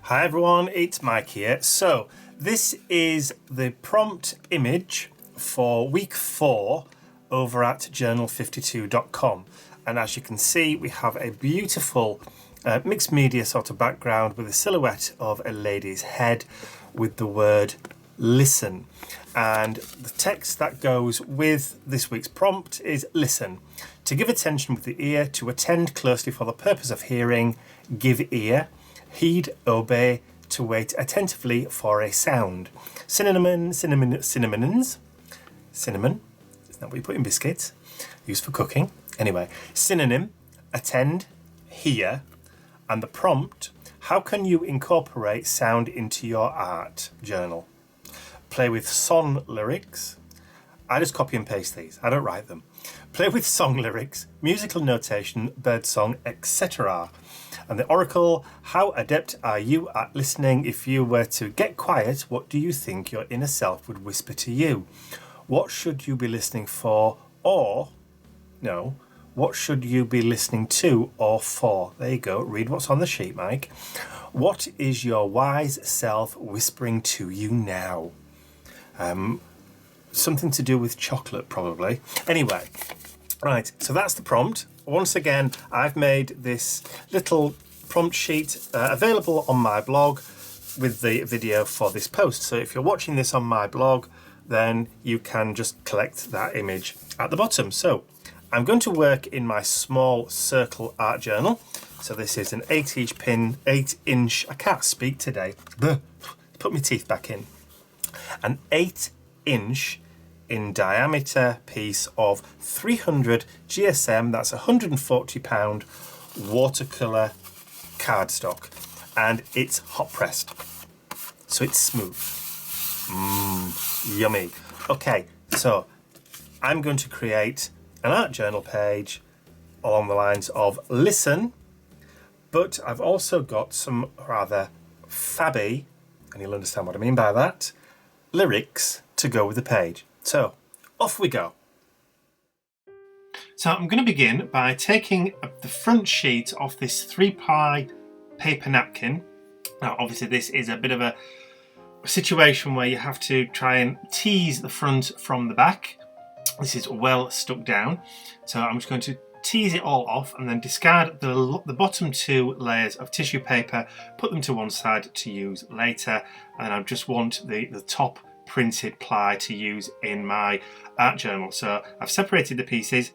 Hi everyone, it's Mike here. So this is the prompt image for week 4 over at Journal52.com, and as you can see we have a beautiful mixed media sort of background with a silhouette of a lady's head with the word listen, and the text that goes with this week's prompt is listen. To give attention with the ear, to attend closely for the purpose of hearing, give ear, heed, obey, to wait attentively for a sound. Cinnamon, cinnamons, cinnamon, isn't that what you put in biscuits? Used for cooking. Anyway, synonym, attend, hear, and the prompt, how can you incorporate sound into your art journal? Play with song lyrics. I just copy and paste these, I don't write them. Play with song lyrics, musical notation, birdsong, etc. And the oracle, how adept are you at listening? If you were to get quiet, what do you think your inner self would whisper to you? What should you be listening for, or, no, what should you be listening to or for? There you go, read what's on the sheet, Mike. What is your wise self whispering to you now? Something to do with chocolate, probably. Anyway, right, so that's the prompt. Once again, I've made this little prompt sheet available on my blog with the video for this post. So if you're watching this on my blog, then you can just collect that image at the bottom. So I'm going to work in my small circle art journal. So this is an 8-inch, I can't speak today. Put my teeth back in. An 8-inch in diameter piece of 300 GSM, that's £140 watercolour cardstock, and it's hot pressed, so it's smooth. Yummy. Okay, so I'm going to create an art journal page along the lines of listen, but I've also got some rather fabby, and you'll understand what I mean by that, lyrics to go with the page. So, off we go. So I'm going to begin by taking the front sheet of this 3-ply paper napkin. Now obviously this is a bit of a situation where you have to try and tease the front from the back. This is well stuck down. So I'm just going to tease it all off and then discard the bottom 2 layers of tissue paper, put them to one side to use later, and I just want the top printed ply to use in my art journal. So I've separated the pieces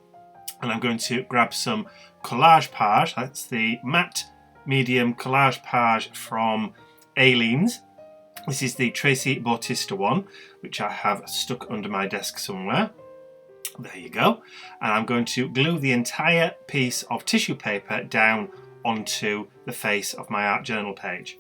and I'm going to grab some Collage PAUGE. That's the matte medium Collage PAUGE from ALEENES. This is the Tracy Bautista one, which I have stuck under my desk somewhere. There you go. And I'm going to glue the entire piece of tissue paper down onto the face of my art journal page.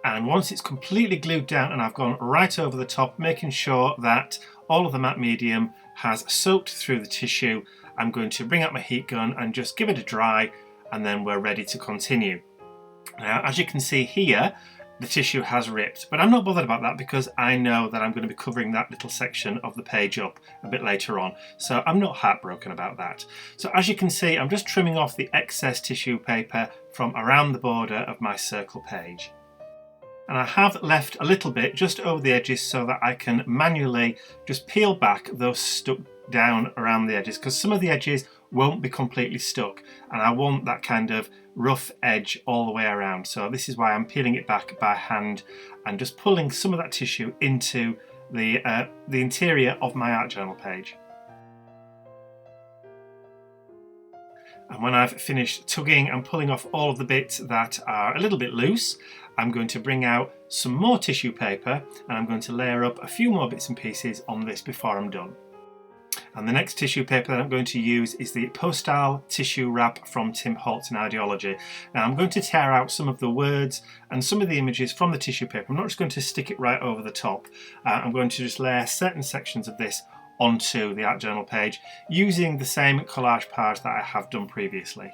And once it's completely glued down and I've gone right over the top, making sure that all of the matte medium has soaked through the tissue, I'm going to bring out my heat gun and just give it a dry, and then we're ready to continue. Now, as you can see here, the tissue has ripped, but I'm not bothered about that because I know that I'm going to be covering that little section of the page up a bit later on, so I'm not heartbroken about that. So as you can see, I'm just trimming off the excess tissue paper from around the border of my circle page. And I have left a little bit just over the edges so that I can manually just peel back those stuck down around the edges, because some of the edges won't be completely stuck and I want that kind of rough edge all the way around. So this is why I'm peeling it back by hand and just pulling some of that tissue into the interior of my art journal page. And when I've finished tugging and pulling off all of the bits that are a little bit loose, I'm going to bring out some more tissue paper and I'm going to layer up a few more bits and pieces on this before I'm done. And the next tissue paper that I'm going to use is the POSTALE tissue wrap from Tim Holtz in Ideology. Now I'm going to tear out some of the words and some of the images from the tissue paper. I'm not just going to stick it right over the top. I'm going to just layer certain sections of this onto the art journal page using the same collage page that I have done previously.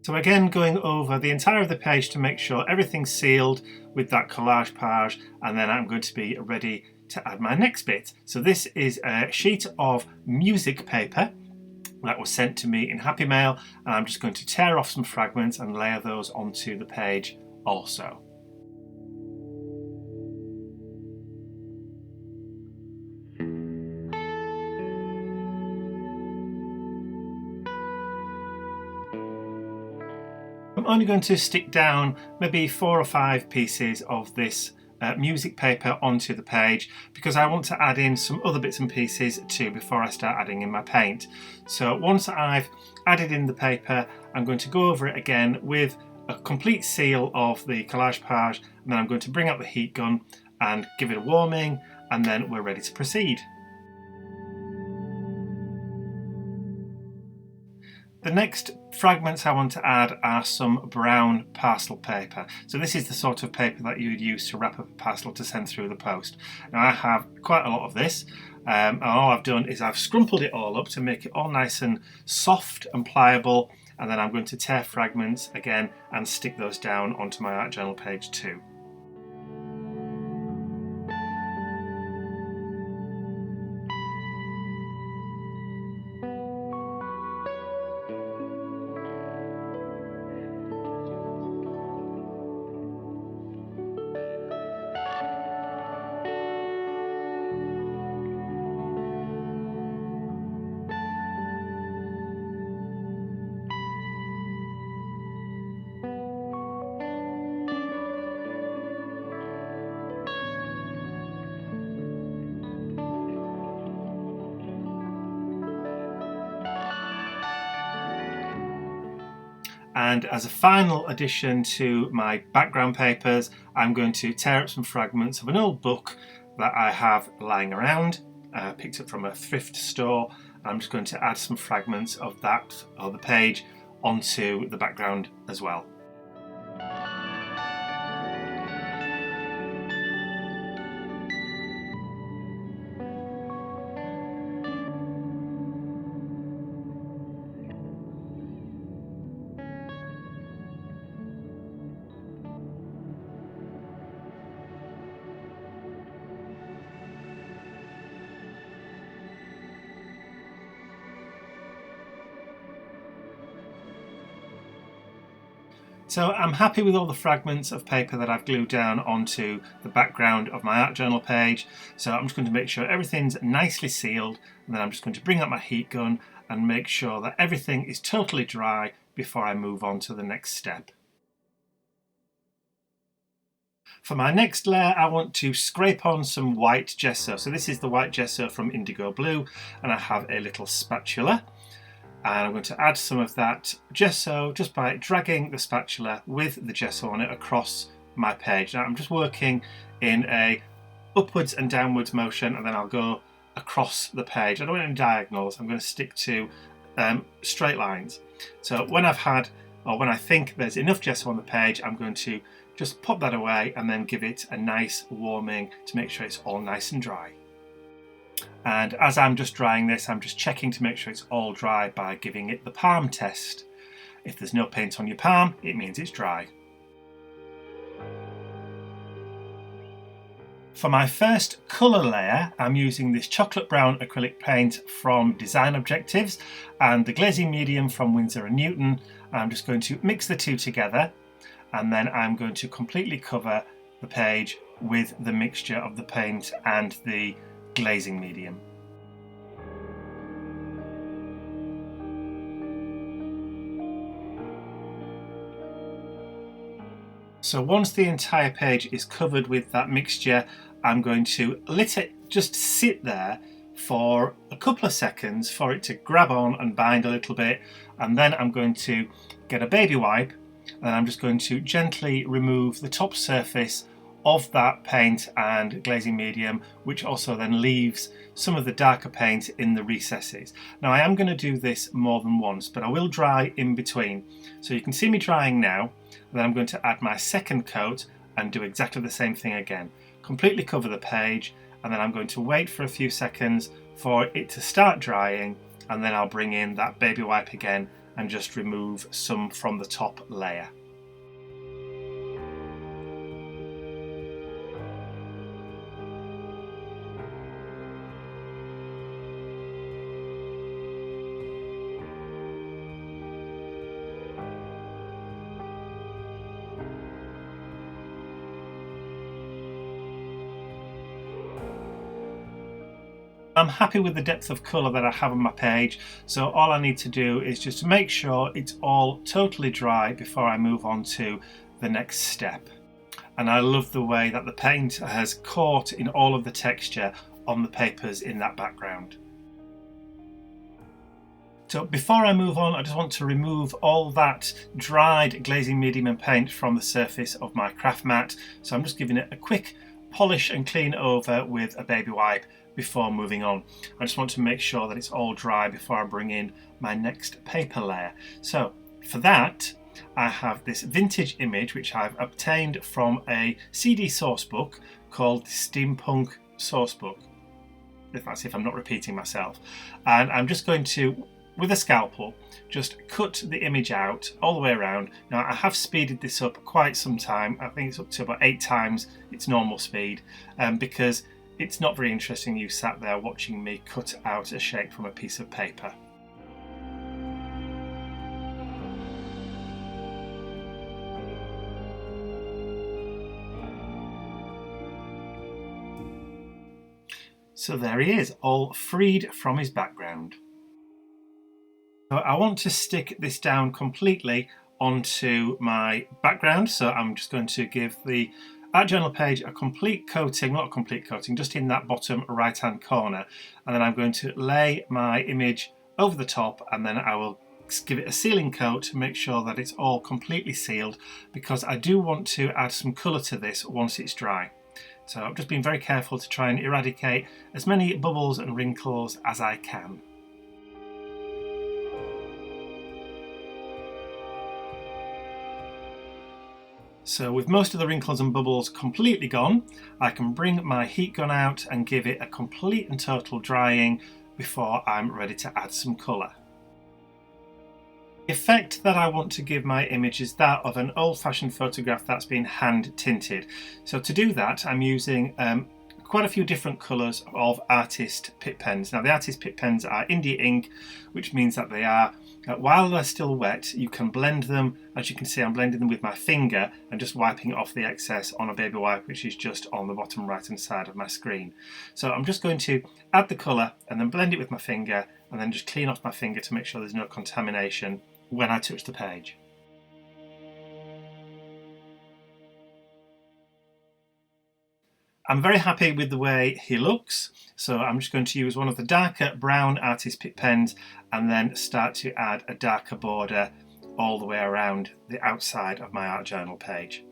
So again, going over the entire of the page to make sure everything's sealed with that collage page, and then I'm going to be ready to add my next bit. So this is a sheet of music paper that was sent to me in Happy Mail, and I'm just going to tear off some fragments and layer those onto the page also. I'm only going to stick down maybe 4 or 5 pieces of this music paper onto the page because I want to add in some other bits and pieces too before I start adding in my paint. So once I've added in the paper, I'm going to go over it again with a complete seal of the collage page, and then I'm going to bring out the heat gun and give it a warming, and then we're ready to proceed. The next fragments I want to add are some brown parcel paper. So this is the sort of paper that you would use to wrap up a parcel to send through the post. Now I have quite a lot of this, and all I've done is I've scrumpled it all up to make it all nice and soft and pliable, and then I'm going to tear fragments again and stick those down onto my art journal page too. And as a final addition to my background papers, I'm going to tear up some fragments of an old book that I have lying around, picked up from a thrift store. I'm just going to add some fragments of that, or the page, onto the background as well. So I'm happy with all the fragments of paper that I've glued down onto the background of my art journal page. So I'm just going to make sure everything's nicely sealed, and then I'm just going to bring out my heat gun and make sure that everything is totally dry before I move on to the next step. For my next layer, I want to scrape on some white gesso. So this is the white gesso from Indigo Blue, and I have a little spatula. And I'm going to add some of that gesso just by dragging the spatula with the gesso on it across my page. Now I'm just working in a upwards and downwards motion, and then I'll go across the page. I don't want any diagonals. I'm going to stick to straight lines. So when I've had, or when I think there's enough gesso on the page, I'm going to just pop that away and then give it a nice warming to make sure it's all nice and dry. And as I'm just drying this, I'm just checking to make sure it's all dry by giving it the palm test. If there's no paint on your palm, it means it's dry. For my first colour layer, I'm using this chocolate brown acrylic paint from Design Objectives and the glazing medium from Winsor & Newton. I'm just going to mix the two together, and then I'm going to completely cover the page with the mixture of the paint and the glazing medium. So once the entire page is covered with that mixture, I'm going to let it just sit there for a couple of seconds for it to grab on and bind a little bit, and then I'm going to get a baby wipe and I'm just going to gently remove the top surface of that paint and glazing medium, which also then leaves some of the darker paint in the recesses. Now I am going to do this more than once, but I will dry in between. So you can see me drying now, and then I'm going to add my second coat and do exactly the same thing again. Completely cover the page, and then I'm going to wait for a few seconds for it to start drying, and then I'll bring in that baby wipe again and just remove some from the top layer. I'm happy with the depth of colour that I have on my page, so all I need to do is just to make sure it's all totally dry before I move on to the next step. And I love the way that the paint has caught in all of the texture on the papers in that background. So before I move on, I just want to remove all that dried glazing medium and paint from the surface of my craft mat. So I'm just giving it a quick polish and clean over with a baby wipe before moving on. I just want to make sure that it's all dry before I bring in my next paper layer. So for that, I have this vintage image which I've obtained from a CD source book called Steampunk Sourcebook. That's if I'm not repeating myself. And I'm just going to, with a scalpel, just cut the image out all the way around. Now I have speeded this up quite some time. I think it's up to about 8 times its normal speed, because it's not very interesting you sat there watching me cut out a shape from a piece of paper. So there he is, all freed from his background. So I want to stick this down completely onto my background, so I'm just going to give the art journal page a complete coating, not a complete coating, just in that bottom right hand corner, and then I'm going to lay my image over the top, and then I will give it a sealing coat to make sure that it's all completely sealed, because I do want to add some colour to this once it's dry. So I've just been very careful to try and eradicate as many bubbles and wrinkles as I can. So with most of the wrinkles and bubbles completely gone, I can bring my heat gun out and give it a complete and total drying before I'm ready to add some colour. The effect that I want to give my image is that of an old-fashioned photograph that's been hand tinted. So to do that, I'm using quite a few different colours of artist PITT pens. Now the artist PITT pens are India ink, which means that they are, while they're still wet, you can blend them. As you can see, I'm blending them with my finger and just wiping off the excess on a baby wipe, which is just on the bottom right hand side of my screen. So I'm just going to add the colour and then blend it with my finger, and then just clean off my finger to make sure there's no contamination when I touch the page. I'm very happy with the way he looks, so I'm just going to use one of the darker brown artist PITT pens and then start to add a darker border all the way around the outside of my art journal page.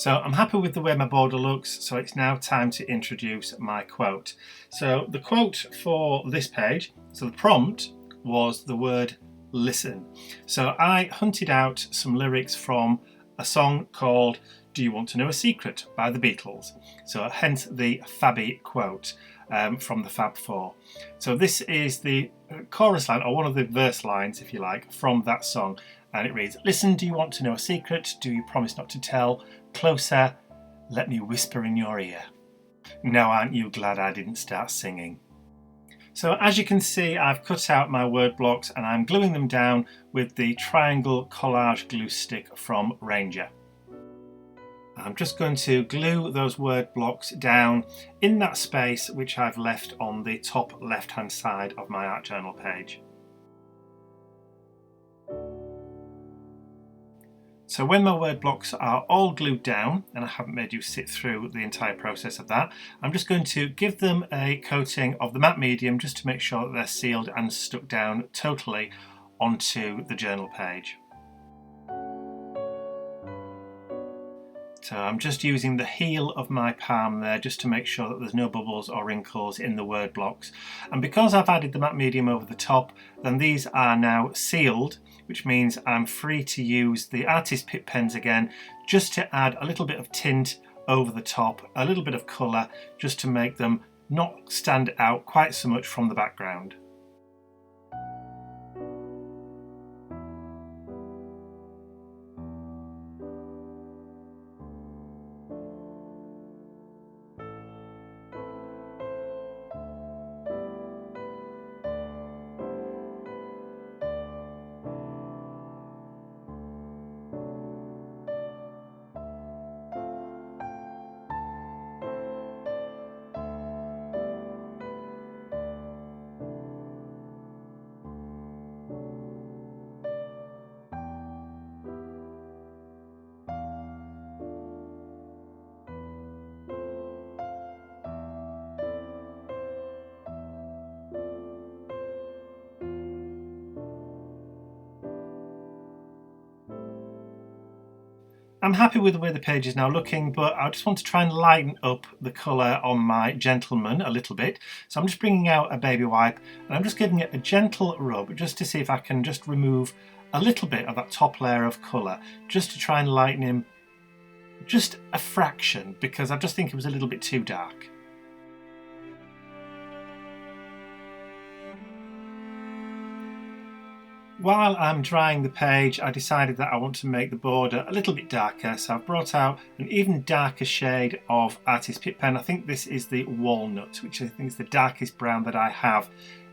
So I'm happy with the way my border looks, so it's now time to introduce my quote. So the quote for this page, so the prompt was the word listen. So I hunted out some lyrics from a song called Do You Want to Know a Secret by the Beatles. So hence the Fabby quote from the Fab Four. So this is the chorus line, or one of the verse lines if you like, from that song. And it reads, listen, do you want to know a secret? Do you promise not to tell? Closer, let me whisper in your ear. Now aren't you glad I didn't start singing? So as you can see, I've cut out my word blocks and I'm gluing them down with the triangle collage glue stick from Ranger. I'm just going to glue those word blocks down in that space which I've left on the top left hand side of my art journal page. So when my word blocks are all glued down, and I haven't made you sit through the entire process of that, I'm just going to give them a coating of the matte medium just to make sure that they're sealed and stuck down totally onto the journal page. So I'm just using the heel of my palm there just to make sure that there's no bubbles or wrinkles in the word blocks. And because I've added the matte medium over the top, then these are now sealed, which means I'm free to use the artist Pitt pens again, just to add a little bit of tint over the top, a little bit of colour, just to make them not stand out quite so much from the background. I'm happy with the way the page is now looking, but I just want to try and lighten up the colour on my gentleman a little bit. So I'm just bringing out a baby wipe and I'm just giving it a gentle rub just to see if I can just remove a little bit of that top layer of colour, just to try and lighten him just a fraction, because I just think it was a little bit too dark. While I'm drying the page, I decided that I want to make the border a little bit darker, so I've brought out an even darker shade of Artist Pitt pen. I think this is the Walnut, which I think is the darkest brown that I have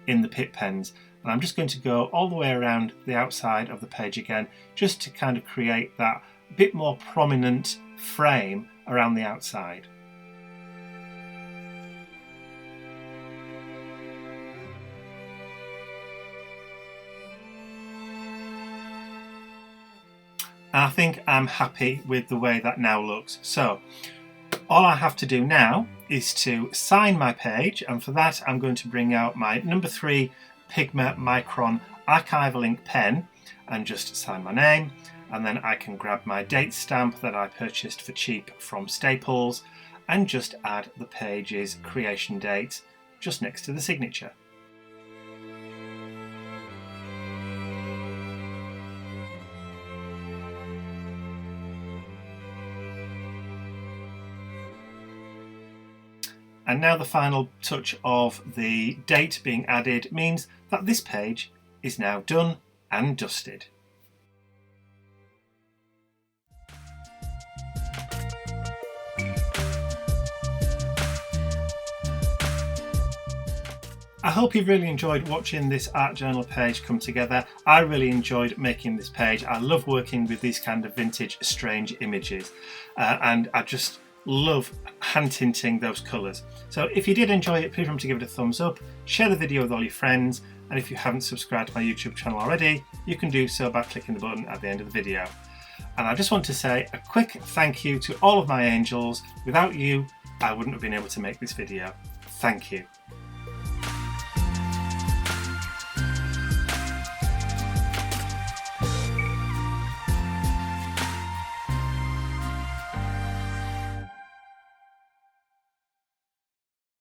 in the Pitt pens. And I'm just going to go all the way around the outside of the page again, just to kind of create that bit more prominent frame around the outside. I think I'm happy with the way that now looks. So all I have to do now is to sign my page, and for that I'm going to bring out my number 3 PIGMA MICRON archival ink pen and just sign my name, and then I can grab my date stamp that I purchased for cheap from Staples and just add the page's creation date just next to the signature. And now the final touch of the date being added means that this page is now done and dusted. I hope you've really enjoyed watching this art journal page come together. I really enjoyed making this page. I love working with these kind of vintage strange images, and I just love hand tinting those colours. So if you did enjoy it, please remember to give it a thumbs up, share the video with all your friends, and if you haven't subscribed to my YouTube channel already, you can do so by clicking the button at the end of the video. And I just want to say a quick thank you to all of my angels. Without you, I wouldn't have been able to make this video. Thank you.